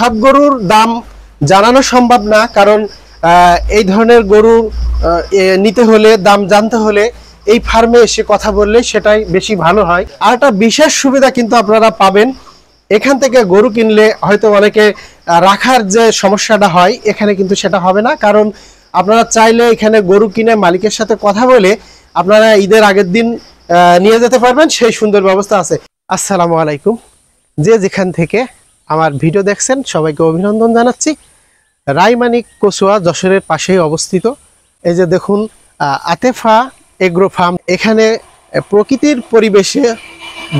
সব গরুর দাম জানানো সম্ভব না, কারণ এই ধরনের গরু নিতে হলে, দাম জানতে হলে এই ফার্মে এসে কথা বললে সেটাই বেশি ভালো হয়। আর একটা বিশেষ সুবিধা কিন্তু আপনারা পাবেন, এখান থেকে গরু কিনলে হয়তো অনেকে রাখার যে সমস্যাটা হয় এখানে কিন্তু সেটা হবে না, কারণ আপনারা চাইলে এখানে গরু কিনে মালিকের সাথে কথা বলে আপনারা ঈদের আগের দিন নিয়ে যেতে পারবেন, সেই সুন্দর ব্যবস্থা আছে। আসসালামু আলাইকুম, যে যেখান থেকে আমার ভিডিও দেখছেন সবাইকে অভিনন্দন জানাচ্ছি। রায়মানিক কচুয়া যশোরের পাশেই অবস্থিত। এই যে দেখুন আতেফা এগ্রো ফার্ম, এখানে প্রকৃতির পরিবেশে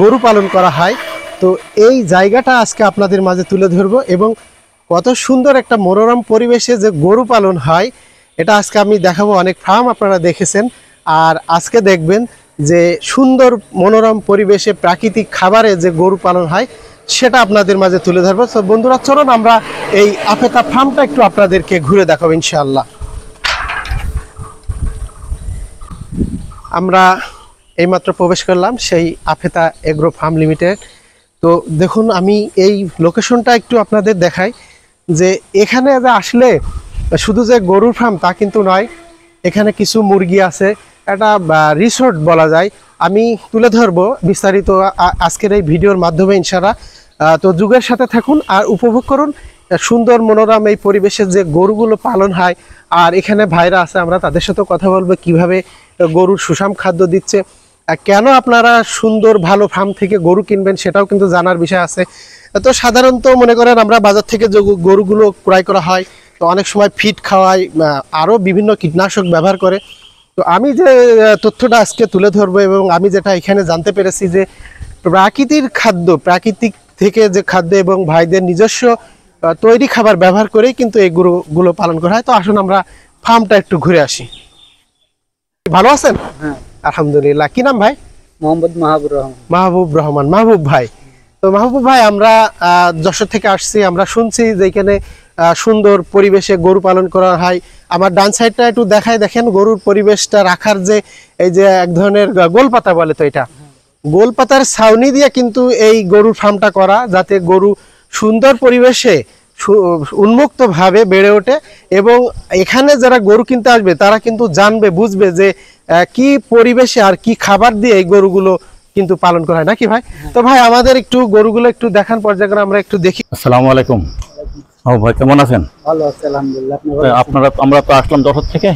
গরু পালন করা হয়। তো এই জায়গাটা আজকে আপনাদের মাঝে তুলে ধরবো, এবং কত সুন্দর একটা মনোরম পরিবেশে যে গরু পালন হয় এটা আজকে আমি দেখাবো। অনেক ফার্ম আপনারা দেখেছেন, আর আজকে দেখবেন যে সুন্দর মনোরম পরিবেশে প্রাকৃতিক খাবারে যে গরু পালন হয় সেটা আপনাদের মাঝে তুলে ধরবো। তো বন্ধুরা চলুন আমরা এই আফেতা ফার্মটা একটু আপনাদেরকে ঘুরে দেখাবো ইনশাআল্লাহ। আমরা এইমাত্র প্রবেশ করলাম সেই আফেতা এগ্রো ফার্ম লিমিটেড। তো দেখুন আমি এই লোকেশনটা একটু আপনাদের দেখাই, যে এখানে যে আসলে শুধু যে গরুর ফার্ম তা কিন্তু নয়, এখানে কিছু মুরগি আছে, একটা রিসোর্ট বলা যায়। আমি তুলে ধরবো বিস্তারিত আজকের এই ভিডিওর মাধ্যমে ইনশাআল্লাহ। তো যুগের সাথে থাকুন আর উপভোগ করুন সুন্দর মনোরম এই পরিবেশে যে গরুগুলো পালন হয়। আর এখানে ভাইরা আছে, আমরা তাদের সাথে কথা বলবো কিভাবে গরুর সুষম খাদ্য দিচ্ছে, কেন আপনারা সুন্দর ভালো ফার্ম থেকে গরু কিনবেন সেটাও কিন্তু জানার বিষয় আছে। তো সাধারণত মনে করেন আমরা বাজার থেকে যে গরুগুলো ক্রয় করা হয় তো অনেক সময় ফিড খাওয়ায়, আরও বিভিন্ন কীটনাশক ব্যবহার করে। তো আমি যে তথ্যটা আজকে তুলে ধরবো এবং আমি যেটা এখানে জানতে পেরেছি যে প্রাকৃতিক খাদ্য, প্রাকৃতিক থেকে যে খাদ্য এবং ভাইদের নিজস্ব তৈরি খাবার ব্যবহার করেই কিন্তু এই গরুগুলো পালন করা হয়। তো আসুন আমরা ফার্মটা একটু ঘুরে আসি। ভালো আছেন? হ্যাঁ আলহামদুলিল্লাহ। কি নাম ভাই? মোহাম্মদ মাহবুব রহমান। মাহবুব রহমান। মাহবুব ভাই, তো মাহবুব ভাই আমরা যশোর থেকে আসছি, আমরা শুনছি যে এখানে সুন্দর পরিবেশে গরু পালন করা হয়। আমার ডান সাইডটা একটু দেখায়, দেখেন গরুর পরিবেশটা রাখার যে এই যে এক ধরনের গোলপাতা বলে, তো এটা গোলপাতার ছাউনি দিয়ে কিন্তু এই গরুর ফার্মটা করা, যাতে গরু সুন্দর পরিবেশে উন্মুক্ত ভাবে বেড়ে ওঠে, এবং এখানে যারা গরু কিনতে আসবে তারা কিন্তু জানবে, বুঝবে যে কি পরিবেশে আর কি খাবার দিয়ে এই গরুগুলো কিন্তু পালন করা হয়, নাকি ভাই? তো ভাই আমাদের একটু গরুগুলো একটু দেখান, পর্যায়ক্রমে আমরা একটু দেখি। আসসালামু আলাইকুম। ভাই কেমন আছেন? ভালো আছি আলহামদুলিল্লাহ। আমরা তো আসলাম যশোর থেকে।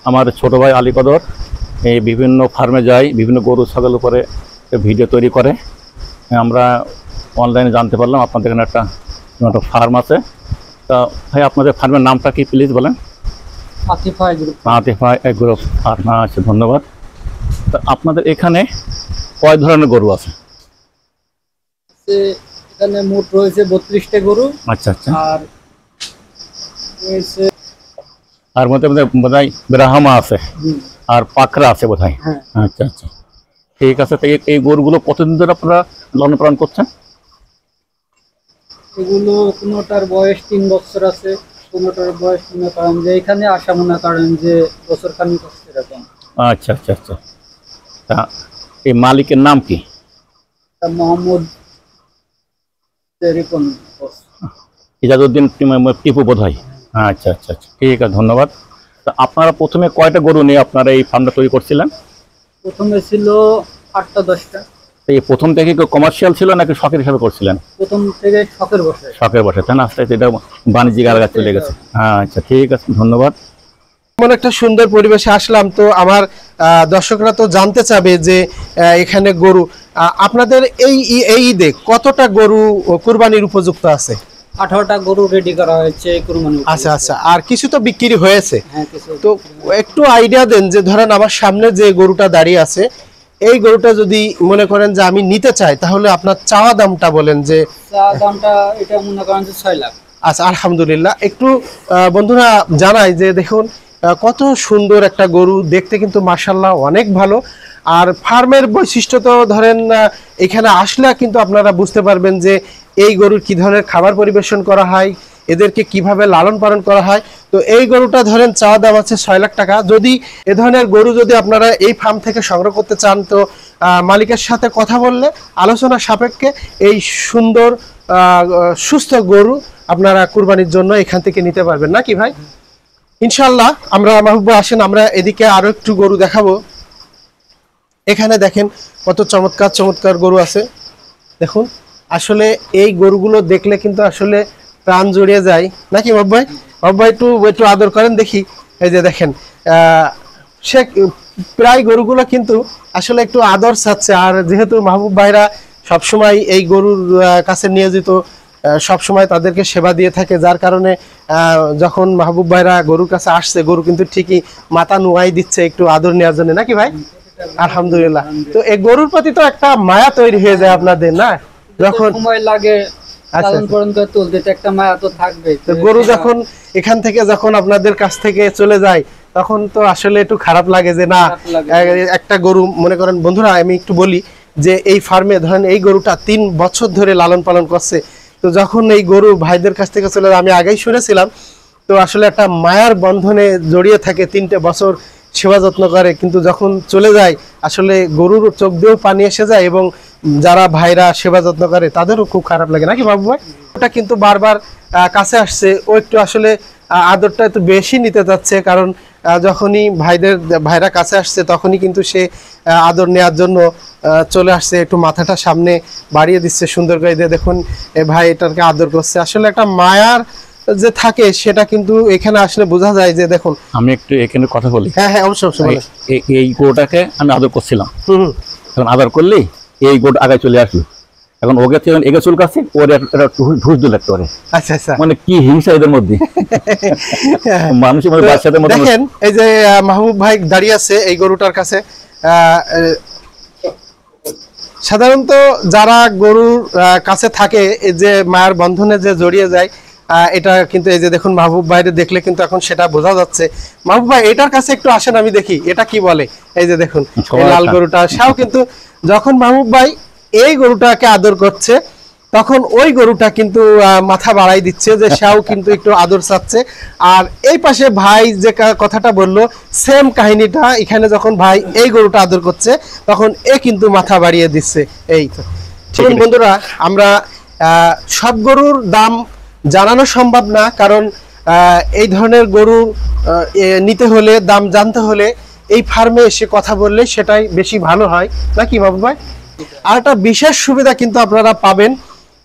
আমার ছোট ভাই আলী কদর এই বিভিন্ন ফার্মে যায়, বিভিন্ন গরু ছাগল উপরে ভিডিও তৈরি করে। আমরা অনলাইনে জানতে পারলাম আপনাদের এখানে একটা ফার্ম আছে। তা ভাই আপনাদের ফার্মের নামটা কি প্লিজ বলেন? Atifa agro farm. আচ্ছা, ধন্যবাদ। তা আপনাদের এখানে কয় ধরনের গরু আছে? এখানে মোট রয়েছে 32টা গরু। আচ্ছা আচ্ছা। আর রয়েছে আর মধ্যে বোধহয় ব্রাহ্মা আছে আর পাকড়া আছে বোধহয়। আচ্ছা আচ্ছা, ঠিক আছে। তো এই গরুগুলো কতদিন ধরে আপনারা লালন পালন করছেন? এগুলো কোনোটার বয়স 3 বছর আছে, কোনোটার বয়স মনে করেন যে এখানে আসা মনে করেন যে বছর খানিক হচ্ছে এরকম। আচ্ছা আচ্ছা আচ্ছা। তা এই মালিকের নাম কি? মোহাম্মদ রিপন ইজাজউদ্দিন টিপু বোধ হয়। আচ্ছা আচ্ছা আচ্ছা, ঠিক আছে, ধন্যবাদ। তা আপনারা প্রথমে কয়টা গরু নিয়ে আপনারা এই ফার্মটা তৈরি করছিলেন? প্রথমে ছিল 8টা 10টা। এই প্রথম থেকে কি কমার্শিয়াল ছিল নাকি শখের হিসাবে করছিলেন? প্রথম থেকে শখের বসে। শখের বসে, তাই না? আস্তে আস্তে এটা বাণিজ্যিক আলাদা চলে গেছে। আচ্ছা, ঠিক আছে, ধন্যবাদ। এমন একটা সুন্দর পরিবেশে আসলাম, তো আমার দর্শকরা তো জানতে চাবে যে এখানে গরু আপনাদের এই ঈদে কতটা গরু কুরবানির উপযুক্ত আছে? 18টা গরু রেডি করা হয়েছে কুরবানির। আচ্ছা আচ্ছা, আর কিছু তো বিক্রি হয়েছে। হ্যাঁ, কিছু। তো একটু আইডিয়া দেন যে ধরেন আমার সামনে যে গরুটা দাঁড়িয়ে আছে, এই গরুটা যদি মনে করেন যে আমি নিতে চাই, তাহলে আপনার চাওয়া দামটা বলেন। যে চাওয়া দামটা এটা মনে করেন যে 6 লাখ। আচ্ছা, আলহামদুলিল্লাহ। একটু বন্ধুরা জানাই যে দেখুন কত সুন্দর একটা গরু, দেখতে কিন্তু মাশাআল্লাহ অনেক ভালো। আর ফার্মের বৈশিষ্ট্য তো ধরেন এখানে আসলে কিন্তু আপনারা বুঝতে পারবেন যে এই গরুর কি ধরনের খাবার পরিবেশন করা হয়, এদেরকে কিভাবে লালন পালন করা হয়। তো এই গরুটা ধরেন চাওয়া দাম আছে 6 লাখ টাকা। যদি এ ধরনের গরু যদি আপনারা এই ফার্ম থেকে সংগ্রহ করতে চান, তো মালিকের সাথে কথা বললে আলোচনা সাপেক্ষে এই সুন্দর সুস্থ গরু আপনারা কুরবানির জন্য এখান থেকে নিতে পারবেন, নাকি ভাই? ইনশাআল্লাহ আমরা মাহবুব ভাই আসেন, আমরা এদিকে আরো একটু গরু দেখাবো। এখানে দেখেন কত চমৎকার চমৎকার গরু আছে। দেখুন আসলে এই গরুগুলো দেখলে কিন্তু আসলে প্রাণ জড়িয়ে যায়, নাকি মাহবুব ভাই? মাহবুব ভাই একটু আদর করেন দেখি। এই যে দেখেন সে প্রায় গরুগুলো কিন্তু আসলে একটু আদর চাচ্ছে। আর যেহেতু মাহবুব ভাইরা সবসময় এই গরুর কাছে নিয়োজিত, সবসময় তাদেরকে সেবা দিয়ে থাকে, যার কারণে যখন মাহবুব ভাইরা গরুর কাছে আসছে, গরু কিন্তু ঠিকই মাথা নুয়াই দিচ্ছে একটু আদর নেওয়ার জন্য, নাকি ভাই? আলহামদুলিল্লাহ। তো এই গরুর প্রতি তো একটা মায়া তৈরি হয়ে যায় আপনাদের, না? যখন সময় লাগে লালন পালন করে তুলতে, তো একটা মায়া তো থাকবে। তো গরু যখন এখান থেকে যখন আপনাদের কাছ থেকে চলে যায়, তখন তো আসলে একটু খারাপ লাগে যে না, একটা গরু মনে করেন। বন্ধুরা আমি একটু বলি যে এই ফার্মে ধরেন এই গরুটা 3 বছর ধরে লালন পালন করছে। তো যখন এই গরু ভাইদের কাছ থেকে চলে যায়, আমি আগেই শুনেছিলাম, তো আসলে একটা মায়ার বন্ধনে জড়িয়ে থাকে, 3টে বছর সেবা যত্ন করে, কিন্তু যখন চলে যায় আসলে গরুর চোখ দিয়েও পানি এসে যায়, এবং যারা ভাইরা সেবা যত্ন করে তাদেরও খুব খারাপ লাগে, নাকি বাবু ভাই? ওটা কিন্তু বারবার কাছে আসছে, ও একটু আসলে আদরটা একটু বেশি নিতে যাচ্ছে, কারণ যখনই ভাইরা কাছে আসছে তখনই কিন্তু সে আদর নেওয়ার জন্য চলে আসছে, একটু মাথাটা সামনে বাড়িয়ে দিচ্ছে সুন্দর করে। দেখুন ভাই এটাকে আদর করছে। আসলে একটা মায়ার যে থাকে সেটা কিন্তু এখানে আসলে বোঝা যায়। যে দেখুন আমি একটু এখানে কথা বলি। হ্যাঁ হ্যাঁ অবশ্যই অবশ্যই। এই গরুটাকে আমি আদর করছিলাম, এখন আদর করলেই এই গোট আগায় চলে আসলো। এখন ওকে যখন এগে চুলকাচ্ছে, ওর একটা ঢুস দিল একটা ওরে। আচ্ছা আচ্ছা, মানে কি হিংসা এদের মধ্যে, মানুষের মধ্যে বাচ্চাদের মধ্যে। দেখেন এই যে মাহবুব ভাই দাঁড়িয়ে আছে এই গরুটার কাছে। সাধারণত যারা গরুর কাছে থাকে, এই যে মায়ের বন্ধনে যে জড়িয়ে যায়, এটা কিন্তু এই যে দেখুন মাহবুব ভাইরে দেখলে কিন্তু এখন সেটা বোঝা যাচ্ছে। মাহবুব ভাই এটার কাছে একটু আসেন, আমি দেখি এটা কি বলে। এই যে দেখুন এই লাল গরুটা, সেও কিন্তু যখন মাহবুব ভাই এই গরুটাকে আদর করছে, তখন ওই গরুটা কিন্তু মাথা বাড়াই দিচ্ছে, যে সেও কিন্তু একটু আদর চাচ্ছে। আর এই পাশে ভাই যে কথাটা বললো, সেম কাহিনীটা এখানে যখন ভাই এই গরুটা আদর করছে, তখন এ কিন্তু মাথা বাড়িয়ে দিচ্ছে। এই তো ঠিক বন্ধুরা, আমরা সব গরুর দাম জানানো সম্ভব না, কারণ এই ধরনের গরু নিতে হলে, দাম জানতে হলে এই ফার্মে এসে কথা বললে সেটাই বেশি ভালো হয়, নাকি বাবু ভাই? আর একটা বিশেষ সুবিধা কিন্তু আপনারা পাবেন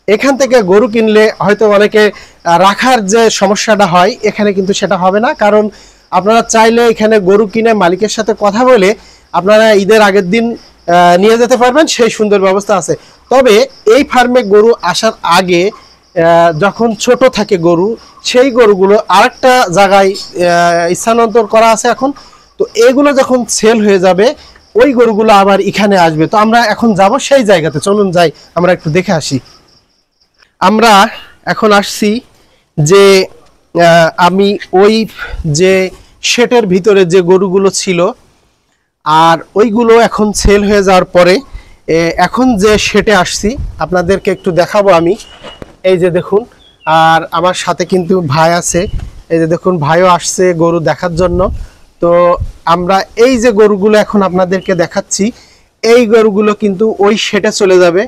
এখান থেকে। গরু কিনলে হয়তো অনেকে রাখার যে সমস্যাটা হয়, এখানে কিন্তু সেটা হবে না, কারণ আপনারা চাইলে এখানে গরু কিনে মালিকের সাথে কথা বলে আপনারা ঈদের আগের দিন নিয়ে যেতে পারবেন, সেই সুন্দর ব্যবস্থা আছে। তবে এই ফার্মে গরু আসার আগে যখন ছোট থাকে গরু, সেই গরুগুলো আরেকটা জায়গায় স্থানান্তর করা আছে এখন। তো এগুলো যখন সেল হয়ে যাবে, ওই গরুগুলো আবার এখানে আসবে। তো আমরা এখন যাব সেই জায়গাতে, চলুন যাই আমরা একটু দেখে আসি। আমরা এখন আসছি যে আমি ওই যে শেটের ভিতরে যে গরুগুলো ছিল, আর ওইগুলো এখন সেল হয়ে যাওয়ার পরে এখন যে শেটে আসছি আপনাদেরকে একটু দেখাবো আমি। এই যে দেখুন, আর আমার সাথে কিন্তু ভাই আছে। এই যে দেখুন ভাইও আসছে গরু দেখার জন্য। তো আমরা এই যে গরুগুলো এখন আপনাদেরকে দেখাচ্ছি, এই গরুগুলো কিন্তু ওই শেটে চলে যাবে।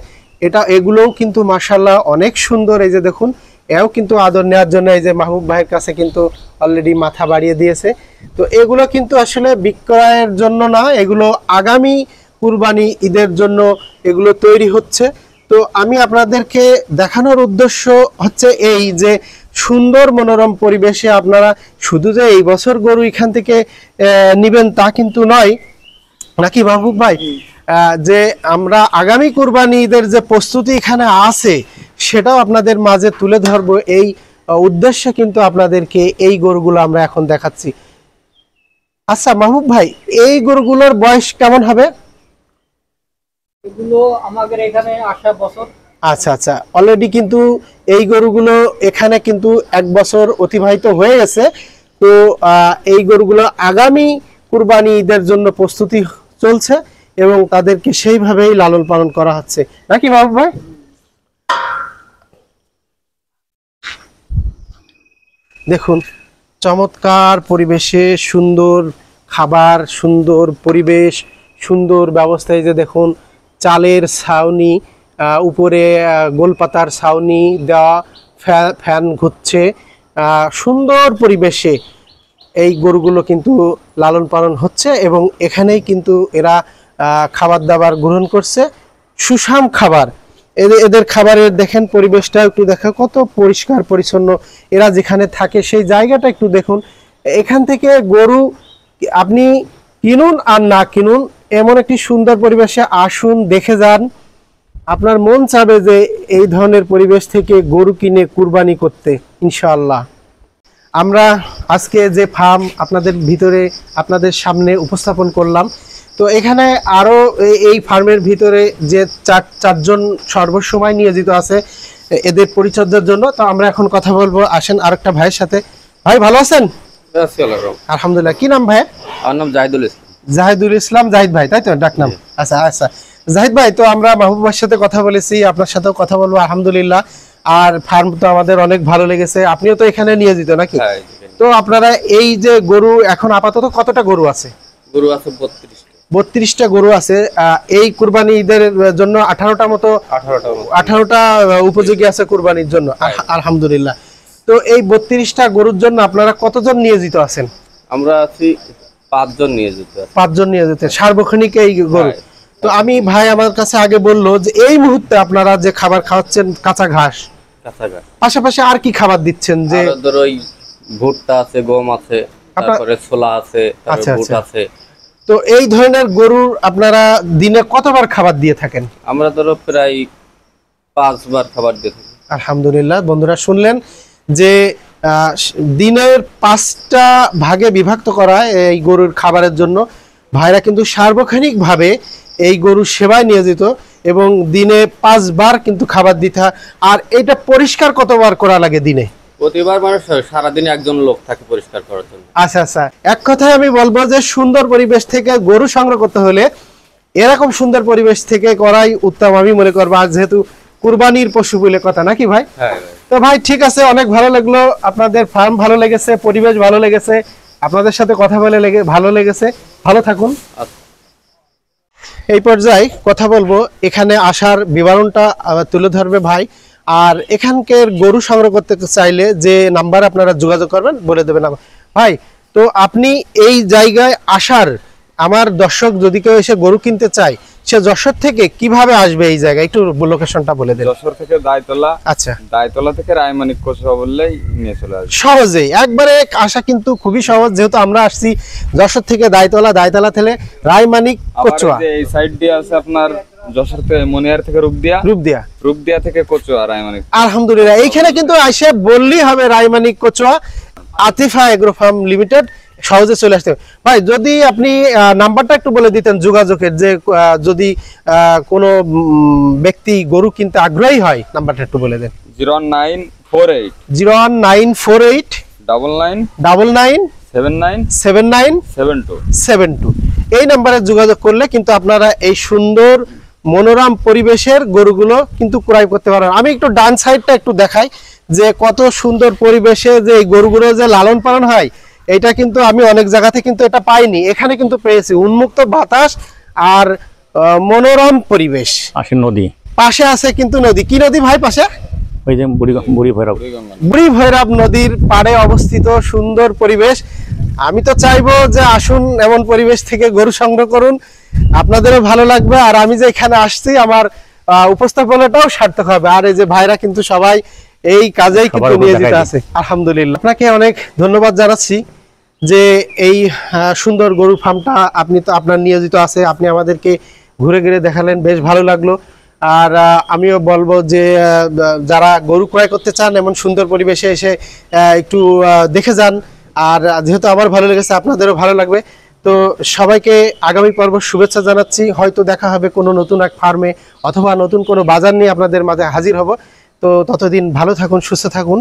এগুলোও কিন্তু মাশাআল্লাহ অনেক সুন্দর। এই যে দেখুন, এও কিন্তু আদর নেওয়ার জন্য এই যে মাহবুব ভাইয়ের কাছে কিন্তু অলরেডি মাথা বাড়িয়ে দিয়েছে। তো এগুলো কিন্তু আসলে বিক্রয়ের জন্য না, এগুলো আগামী কুরবানি ঈদের জন্য এগুলো তৈরি হচ্ছে। তো আমি আপনাদেরকে দেখানোর উদ্দেশ্য হচ্ছে এই যে সুন্দর মনোরম পরিবেশে আপনারা শুধু যে এই বছর গরু এখান থেকে নিবেন তা কিন্তু নয়, নাকি মাহবুব ভাই? যে আমরা আগামী কুরবানি ঈদের যে প্রস্তুতি এখানে আছে, সেটাও আপনাদের মাঝে তুলে ধরবো। এই উদ্দেশ্যে কিন্তু আপনাদেরকে এই গরুগুলো আমরা এখন দেখাচ্ছি। আচ্ছা মাহবুব ভাই, এই গরুগুলোর বয়স কেমন হবে? এগুলো আমাদের এখানে 8 বছর। আচ্ছা আচ্ছা, অলরেডি কিন্তু এই গরুগুলো এখানে কিন্তু 1 বছর অতিবাহিত হয়ে গেছে। তো এই গরুগুলো আগামী কুরবানি ঈদের জন্য প্রস্তুতি চলছে, এবং তাদেরকে সেইভাবেই লালন পালন করা হচ্ছে, নাকি মাহবুব ভাই? দেখুন চমৎকার পরিবেশে সুন্দর খাবার, সুন্দর পরিবেশ, সুন্দর ব্যবস্থা। এই যে দেখুন চালের ছাউনি, উপরে গোলপাতার ছাউনি দেওয়া, ফ্যান ঘুরছে, সুন্দর পরিবেশে এই গরুগুলো কিন্তু লালন পালন হচ্ছে এবং এখানেই কিন্তু এরা খাবার দাবার গ্রহণ করছে, সুষম খাবার। এদের খাবারের দেখেন পরিবেশটা একটু দেখো, কত পরিষ্কার পরিচ্ছন্ন। এরা যেখানে থাকে সেই জায়গাটা একটু দেখুন। এখান থেকে গরু আপনি কিনুন আর না কিনুন, এমন একটি সুন্দর পরিবেশে আসুন, দেখে যান। আপনার মন চাবে যে এই ধরনের পরিবেশ থেকে গরু কিনে কুরবানি করতে ইনশাআল্লাহ। আমরা আজকে যে ফার্ম আপনাদের সামনে উপস্থাপন করলাম, তো এখানে আরো এই ফার্মের ভিতরে যে চারজন সর্বসময় নিয়োজিত আছে এদের পরিচর্যার জন্য। তো আমরা এখন কথা বলবো, আসেন আরেকটা ভাইয়ের সাথে। ভাই ভালো আছেন? আলহামদুলিল্লাহ। কি নাম ভাই? আমার নাম জাহিদুল ইসলাম। জাহিদুল ইসলাম, জাহিদ ভাই তাই তো ডাক নাম? আচ্ছা আচ্ছা জাহিদ ভাই, তো আমরা মাহবুবার সাথে কথা বলেছি, আপনার সাথেও কথা বলবো আলহামদুলিল্লাহ। আর ফার্ম তো আমাদের অনেক ভালো লেগেছে, আপনিও তো এখানে নিয়োজিত নাকি? তো আপনারা এই যে গরু এখন আপাতত কতটা গরু আছে? গরু আছে 32টা গরু আছে। এই কুরবানি ঈদের জন্য 18টা মতো 18টা উপযোগী আছে কুরবানির জন্য, আলহামদুলিল্লাহ। তো এই 32টা গরুর জন্য আপনারা কতজন নিয়োজিত আছেন? আমরা আছি 5 জন নিয়োজিত। 5 জন নিয়োজিত সার্বক্ষণিক এই গরু। তো আমি ভাই আমার কাছে আগে বললো যে এই মুহূর্তে আপনারা যে খাবার খাওয়াচ্ছেন কাঁচা ঘাস, পাশাপাশি আর কি খাবার দিচ্ছেন? যে ধরো ওই ভুট্টা আছে, গম আছে, তারপরে ছোলা আছে, তারপরে বুট আছে। তো এই ধরনের গরুর আপনারা দিনে কতবার খাবার দিয়ে থাকেন? আমরা ধরো প্রায় 5 বার খাবার দিয়ে থাকি। আলহামদুলিল্লাহ। বন্ধুরা শুনলেন যে দিনের 5টা ভাগে বিভক্ত করা এই গরুর খাবারের জন্য। ভাইরা কিন্তু সার্বক্ষণিকভাবে এই গরুর সেবায় নিয়োজিত এবং দিনে 5 বার কিন্তু খাবার দিতে হয়। আর এটা পরিষ্কার কতবার করা লাগে দিনে? প্রতিবার মানুষ সারাদিনে একজন লোক থাকে পরিষ্কার করার জন্য। আচ্ছা আচ্ছা, এক কথায় আমি বলবো যে সুন্দর পরিবেশ থেকে গরু সংগ্রহ করতে হলে এরকম সুন্দর পরিবেশ থেকে করাই উত্তম আমি মনে করবো। আর যেহেতু কুরবানির পশু বলে কথা নাকি ভাই? তো ভাই ঠিক আছে, অনেক ভালো লাগলো, আপনাদের ফার্ম ভালো লেগেছে, পরিবেশ ভালো লেগেছে, আপনাদের সাথে কথা বলে ভালো লেগেছে। ভালো থাকুন। এই পর্যায়ে কথা বলবো, এখানে আসার বিবরণটা তুলে ধরবে ভাই। আর এখানকার গরু সংগ্রহ করতে চাইলে যে নাম্বার আপনারা যোগাযোগ করবেন বলে দেবেন ভাই। তো আপনি এই জায়গায় আসার, আমার দর্শক যদি কেউ এসে গরু কিনতে চায়, সে যশোর থেকে কিভাবে আসবে এই জায়গায়, একটু লোকেশনটা বলে দেন। যশোর থেকে দায়তলা। আচ্ছা, দায়তলা থেকে রায়মানিক কোচা বললেই নিয়ে চলে আসবে সহজেই, একবারে আসা কিন্তু খুবই সহজ। যেহেতু আমরা আসছি যশোর থেকে দায়তলা, দায়তলা থেকে রায়মানিক কোচা। এই সাইড দিয়ে আছে আপনার যশোর থেকে মনিহার থেকে রূপদিয়া থেকে কোচা রায়মানিক। আলহামদুলিল্লাহ, এইখানে কিন্তু এসে বললেই হবে রায়মানিক কোচা, আতিফা এগ্রো ফার্ম লিমিটেড, সহজে চলে আসতে। ভাই যদি আপনি নাম্বারটা একটু বলে দিতেন যোগাযোগের, যে যদি কোনো ব্যক্তি গরু কিনতে আগ্রহী হয়, নাম্বারটা একটু বলে দেন। 01948 99 7972। এই নাম্বারে যোগাযোগ করলে কিন্তু আপনারা এই সুন্দর মনোরম পরিবেশের গরুগুলো কিন্তু ক্রয় করতে পারেন। আমি একটু ডান সাইডটা একটু দেখাই যে কত সুন্দর পরিবেশে যে এই গরুগুলো যে লালন পালন হয়, এটা কিন্তু আমি অনেক জায়গাতে কিন্তু এটা পাইনি, এখানে কিন্তু পেয়েছি। উন্মুক্ত বাতাস আর মনোরম পরিবেশ। নদী পাশে আছে কিন্তু নদী। কি নদী ভাই পাশে? ওই যে বুড়ি ভৈরব নদীর পাড়ে অবস্থিত সুন্দর পরিবেশ। আমি তো চাইবো যে আসুন, এমন পরিবেশ থেকে গরু সংগ্রহ করুন, আপনাদেরও ভালো লাগবে। আর আমি যে এখানে আসছি, আমার উপস্থাপনাটাও সার্থক হবে। আর এই যে ভাইরা কিন্তু সবাই এই কাজেই কিন্তু নিয়োজিত আছে, আলহামদুলিল্লাহ। আপনাকে অনেক ধন্যবাদ জানাচ্ছি যে এই সুন্দর গরু ফার্মটা আপনি তো আপনার নিয়োজিত আছে, আপনি আমাদেরকে ঘুরে ঘুরে দেখালেন, বেশ ভালো লাগলো। আর আমিও বলবো যে যারা গরু ক্রয় করতে চান, এমন সুন্দর পরিবেশে এসে একটু দেখে যান। আর যেহেতু আমার ভালো লেগেছে, আপনাদেরও ভালো লাগবে। তো সবাইকে আগামী পর্ব শুভেচ্ছা জানাচ্ছি। হয়তো দেখা হবে কোনো নতুন এক ফার্মে অথবা নতুন কোনো বাজার নিয়ে আপনাদের মাঝে হাজির হব। তো ততদিন ভালো থাকুন, সুস্থ থাকুন।